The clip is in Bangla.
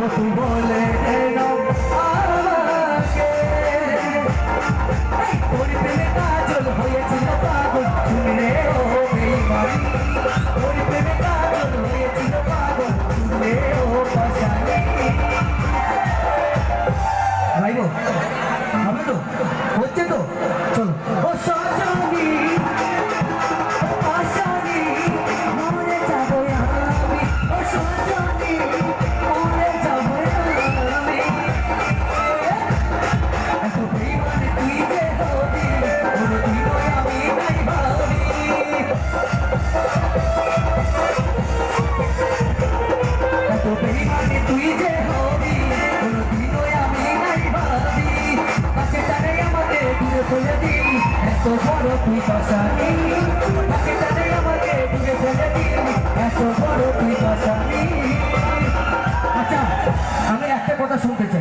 তুই বলে আমাকে তোর প্রেমে কাজল হয়েছিল পাগল শুনলে ও বেঈমানি তোর প্রেমে কাজল হয়েছিল পাগল শুনলে ও পাশানি ভাইবো হবে তো হচ্ছে তো চলো ও সজনী পাশানি মরে যাবো আমি ও সজনী মরে যাবো আমি এত বেঈমানি তুই যে হবি কোনোদিনও আমি নাই ভাবি এত বেঈমানি তুই যে হবি কোনোদিনও আমি নাই ভাবি কাছে টানে আমাকে দূরে ফেলে দিবি এত বড় তুই পাশানি কাছে টানে আমাকে দূরে ফেলে দিবি এত বড় তুই পাশানি আচ্ছা আমি একটা কথা শুনতে চাই